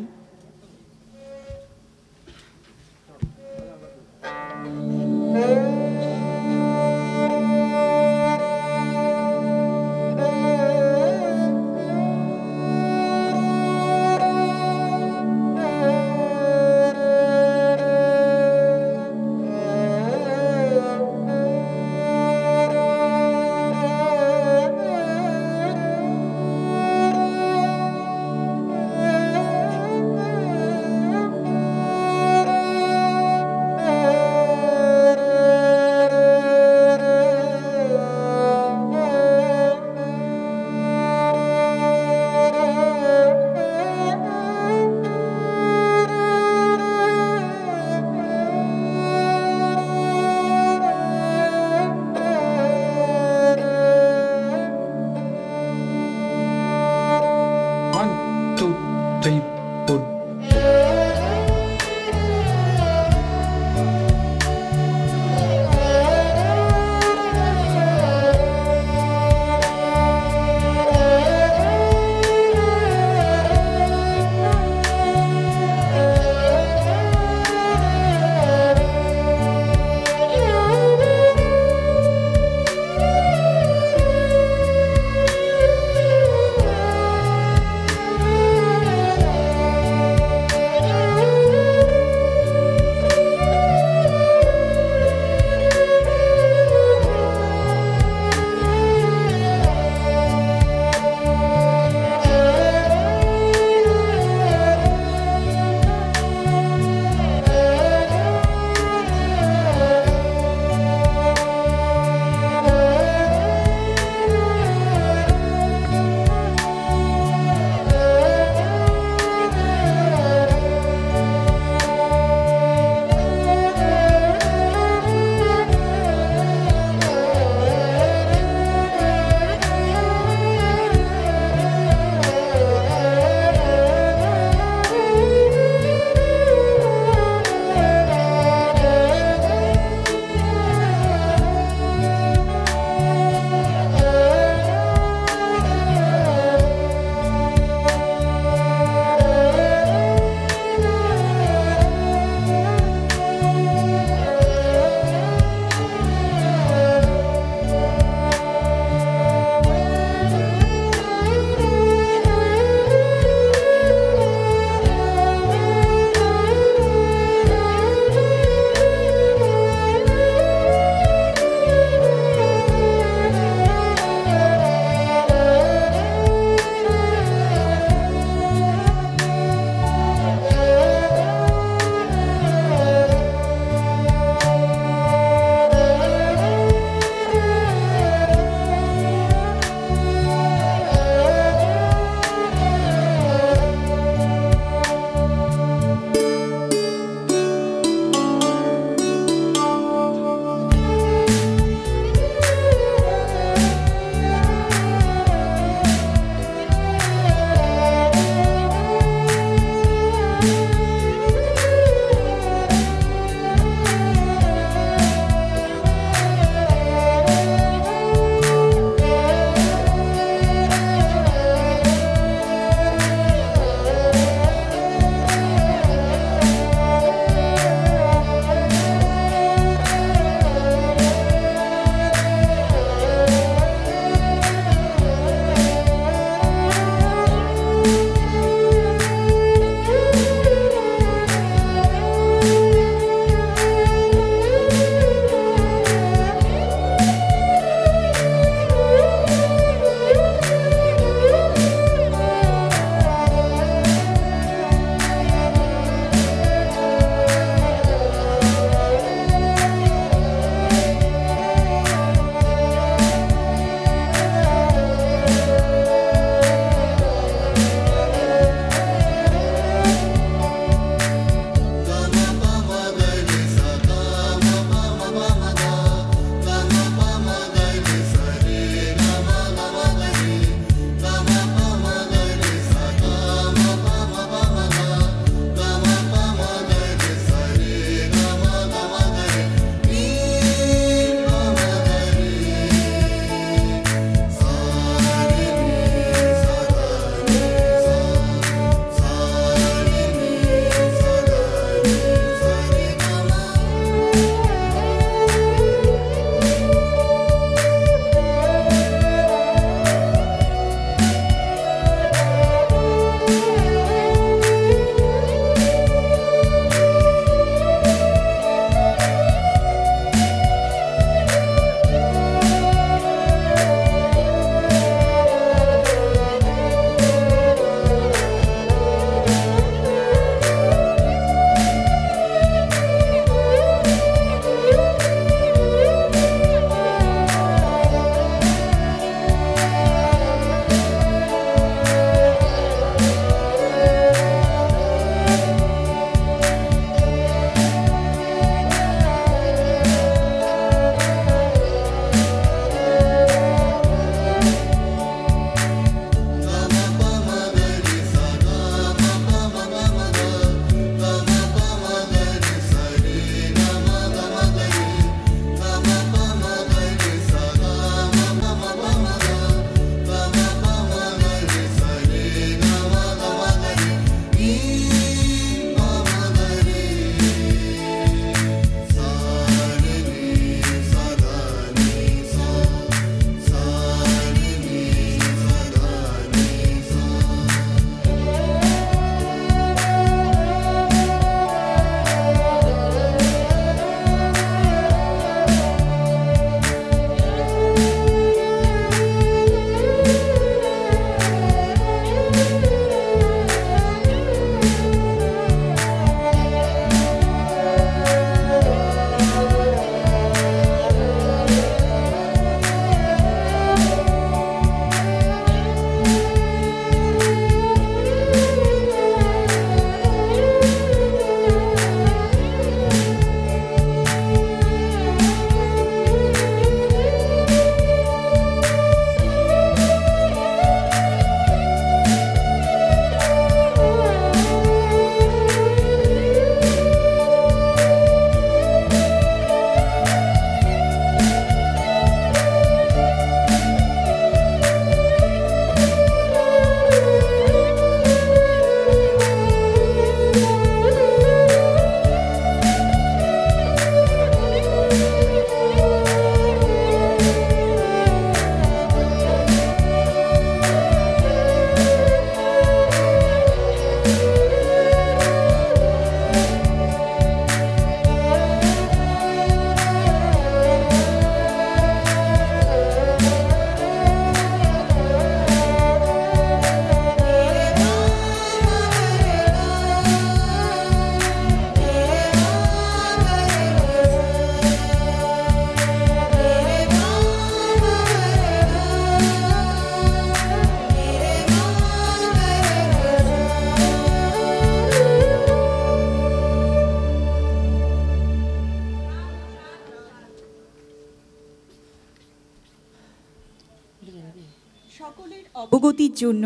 Speaker 3: সকলের অবগতির জন্য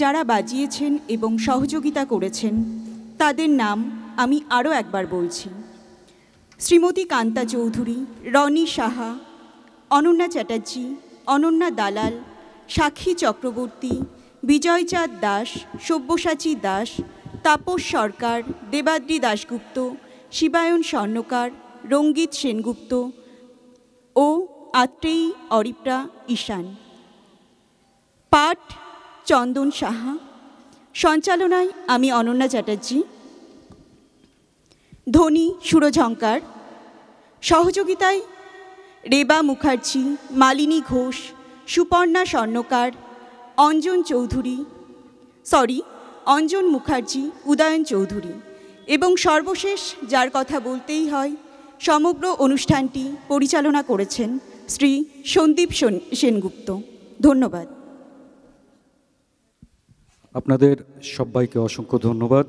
Speaker 3: যারা বাজিয়েছেন এবং সহযোগিতা করেছেন তাদের নাম আমি আরও একবার বলছি। শ্রীমতী কান্তা চৌধুরী, রনি সাহা, অনন্যা চ্যাটার্জি, অনন্যা দালাল, সাক্ষী চক্রবর্তী, বিজয়চাঁদ দাস, সব্যসাচী দাস, তাপস সরকার, দেবাদ্রি দাশগুপ্ত, শিবায়ন স্বর্ণকার, রঙ্গিত সেনগুপ্ত ও আত্রেয়ী অরিপ্রা ঈশান। পাঠ চন্দন সাহা। সঞ্চালনায় আমি অনন্যা চ্যাটার্জি। ধ্বনি সুরঝঙ্কার। সহযোগিতায় রেবা মুখার্জি, মালিনী ঘোষ, সুপর্ণা স্বর্ণকার, অঞ্জন মুখার্জি, উদয়ন চৌধুরী এবং সর্বশেষ যার কথা বলতেই হয়, সমগ্র অনুষ্ঠানটি পরিচালনা করেছেন শ্রী সন্দীপ সেনগুপ্ত। ধন্যবাদ।
Speaker 2: আপনাদের সবাইকে অসংখ্য ধন্যবাদ।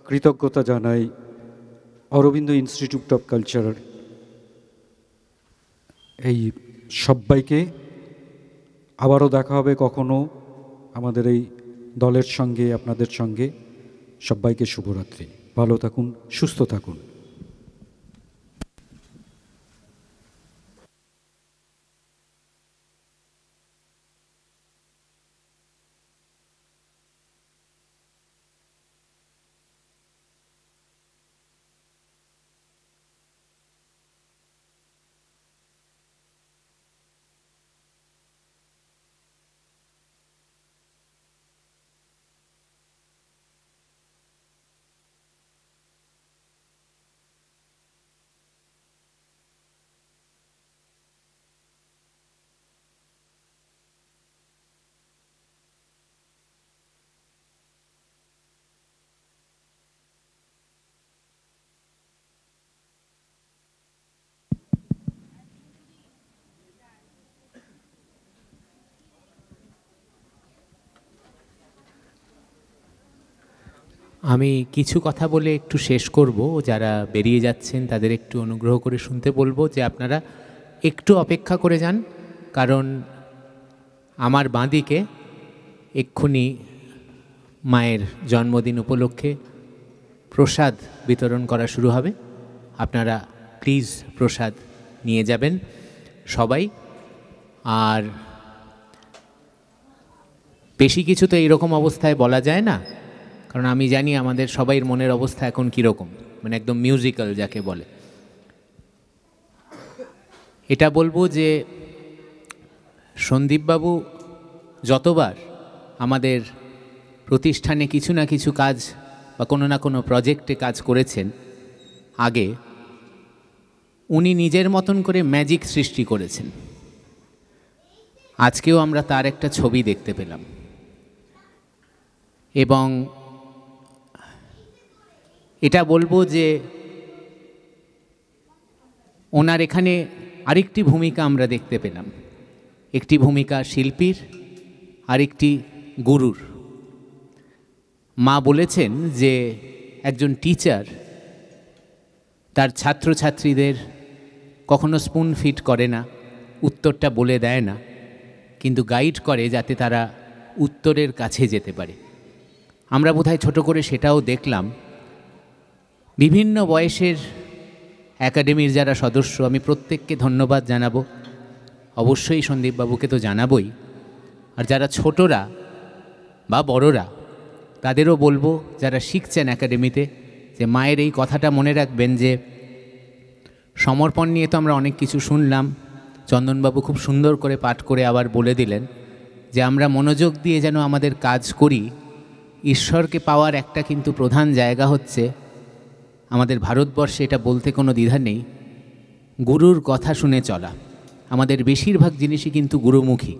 Speaker 2: কৃতজ্ঞতা জানাই অরবিন্দ ইনস্টিটিউট অফ কালচার এই সবাইকে। আবারও দেখা হবে কখনো আমাদের এই দলের সঙ্গে, আপনাদের সঙ্গে। সবাইকে শুভরাত্রি। ভালো থাকুন, সুস্থ থাকুন।
Speaker 1: আমি কিছু কথা বলে একটু শেষ করব। যারা বেরিয়ে যাচ্ছেন তাদের একটু অনুগ্রহ করে শুনতে বলবো যে আপনারা একটু অপেক্ষা করে যান, কারণ আমার বাঁদিকে এক্ষুনি মায়ের জন্মদিন উপলক্ষে প্রসাদ বিতরণ করা শুরু হবে। আপনারা প্লিজ প্রসাদ নিয়ে যাবেন সবাই। আর বেশি কিছু তো এইরকম অবস্থায় বলা যায় না, কারণ আমি জানি আমাদের সবাইয়ের মনের অবস্থা এখন কীরকম, মানে একদম মিউজিক্যাল যাকে বলে। এটা বলবো যে সন্দীপবাবু যতবার আমাদের প্রতিষ্ঠানে কিছু না কিছু কাজ বা কোনো না কোনো প্রজেক্টে কাজ করেছেন, আগে উনি নিজের মতন করে ম্যাজিক সৃষ্টি করেছেন। আজকেও আমরা তার একটা ছবি দেখতে পেলাম। এবং এটা বলবো যে ওনার এখানে আরেকটি ভূমিকা আমরা দেখতে পেলাম, একটি ভূমিকা শিল্পীর, আরেকটি গুরুর। মা বলেছেন যে একজন টিচার তার ছাত্রছাত্রীদের কখনো স্পুন ফিড করে না, উত্তরটা বলে দেয় না, কিন্তু গাইড করে যাতে তারা উত্তরের কাছে যেতে পারে। আমরা বোধহয় ছোট করে সেটাও দেখলাম। বিভিন্ন বয়সের একাডেমির যারা সদস্য, আমি প্রত্যেককে ধন্যবাদ জানাবো, অবশ্যই সন্দীপবাবুকে তো জানাবই। আর যারা ছোটরা বা বড়রা তাদেরও বলবো, যারা শিখছেন একাডেমিতে, যে মায়ের এই কথাটা মনে রাখবেন যে সমর্পণ নিয়ে তো আমরা অনেক কিছু শুনলাম, চন্দনবাবু খুব সুন্দর করে পাঠ করে আবার বলে দিলেন যে আমরা মনোযোগ দিয়ে যেন আমাদের কাজ করি। ঈশ্বরকে পাওয়ার একটা কিন্তু প্রধান জায়গা হচ্ছে আমাদের ভারতবর্ষে, এটা বলতে কোনো দ্বিধা নেই, গুরুর কথা শুনে চলা। আমাদের বেশিরভাগ জিনিসই কিন্তু গুরুমুখী।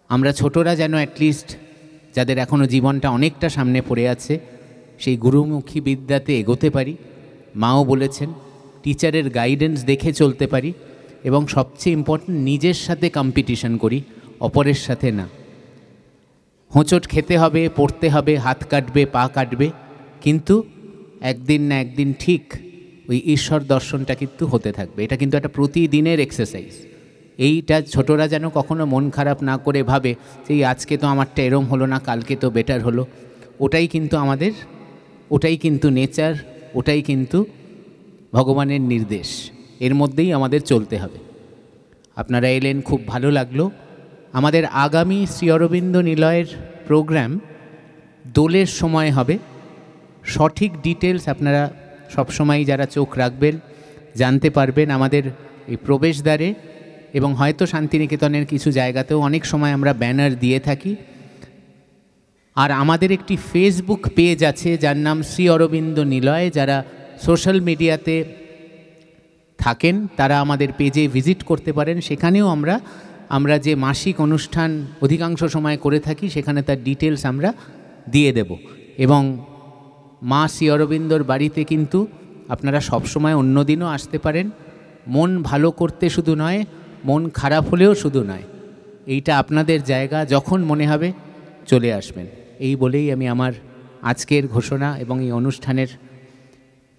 Speaker 1: আমরা ছোটরা যেন অ্যাটলিস্ট, যাদের এখনও জীবনটা অনেকটা সামনে পড়ে আছে, সেই গুরুমুখী বিদ্যাতে এগোতে পারি। মাও বলেছেন টিচারের গাইডেন্স দেখে চলতে পারি, এবং সবচেয়ে ইম্পর্ট্যান্ট নিজের সাথে কম্পিটিশন করি, অপরের সাথে না। হোঁচট খেতে হবে, পড়তে হবে, হাত কাটবে, পা কাটবে, কিন্তু একদিন না একদিন ঠিক ওই ঈশ্বর দর্শনটা কিন্তু হতে থাকবে। এটা কিন্তু একটা প্রতিদিনের এক্সারসাইজ। এইটা ছোটরা যেন কখনো মন খারাপ না করে ভাবে যে এই আজকে তো আমারটা এরম হলো না, কালকে তো বেটার হলো। ওটাই কিন্তু আমাদের, ওটাই কিন্তু নেচার, ওটাই কিন্তু ভগবানের নির্দেশ, এর মধ্যেই আমাদের চলতে হবে। আপনারা এলেন, খুব ভালো লাগলো। আমাদের আগামী শ্রী অরবিন্দ নিলয়ের প্রোগ্রাম দোলের সময় হবে। সঠিক ডিটেলস আপনারা সবসময় যারা চোখ রাখবেন জানতে পারবেন আমাদের এই প্রবেশদ্বারে, এবং হয়তো শান্তিনিকেতনের কিছু জায়গাতেও অনেক সময় আমরা ব্যানার দিয়ে থাকি। আর আমাদের একটি ফেসবুক পেজ আছে যার নাম শ্রী অরবিন্দ নিলয়। যারা সোশ্যাল মিডিয়াতে থাকেন তারা আমাদের পেজে ভিজিট করতে পারেন। সেখানেও আমরা যে মাসিক অনুষ্ঠান অধিকাংশ সময় করে থাকি সেখানে তার ডিটেলস আমরা দিয়ে দেব। এবং মা শ্রী অরবিন্দর বাড়িতে কিন্তু আপনারা সবসময় অন্য দিনও আসতে পারেন। মন ভালো করতে শুধু নয়, মন খারাপ হলেও শুধু নয়, এইটা আপনাদের জায়গা, যখন মনে হবে চলে আসবেন। এই বলেই আমি আমার আজকের ঘোষণা এবং এই অনুষ্ঠানের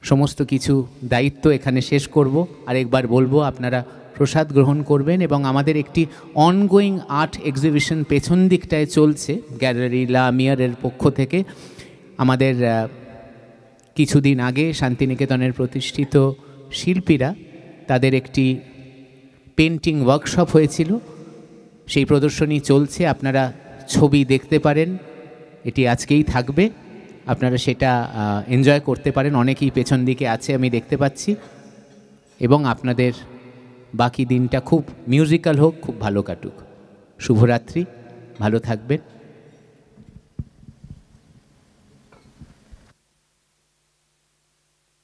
Speaker 1: সমস্ত কিছু দায়িত্ব এখানে শেষ করব। আরেকবার বলবো আপনারা প্রসাদ গ্রহণ করবেন, এবং আমাদের একটি অনগোয়িং আর্ট এক্সিবিশন পেছন দিকটায় চলছে গ্যালারি লা মিয়ারের পক্ষ থেকে। আমাদের কিছুদিন আগে শান্তিনিকেতনের প্রতিষ্ঠিত শিল্পীরা তাদের একটি পেন্টিং ওয়ার্কশপ হয়েছিল, সেই প্রদর্শনী চলছে। আপনারা ছবি দেখতে পারেন, এটি আজকেই থাকবে, আপনারা সেটা এনজয় করতে পারেন। অনেকেই পেছন দিকে আছে আমি দেখতে পাচ্ছি। এবং আপনাদের বাকি দিনটা খুব মিউজিক্যাল হোক, খুব ভালো কাটুক। শুভরাত্রি, ভালো থাকবেন।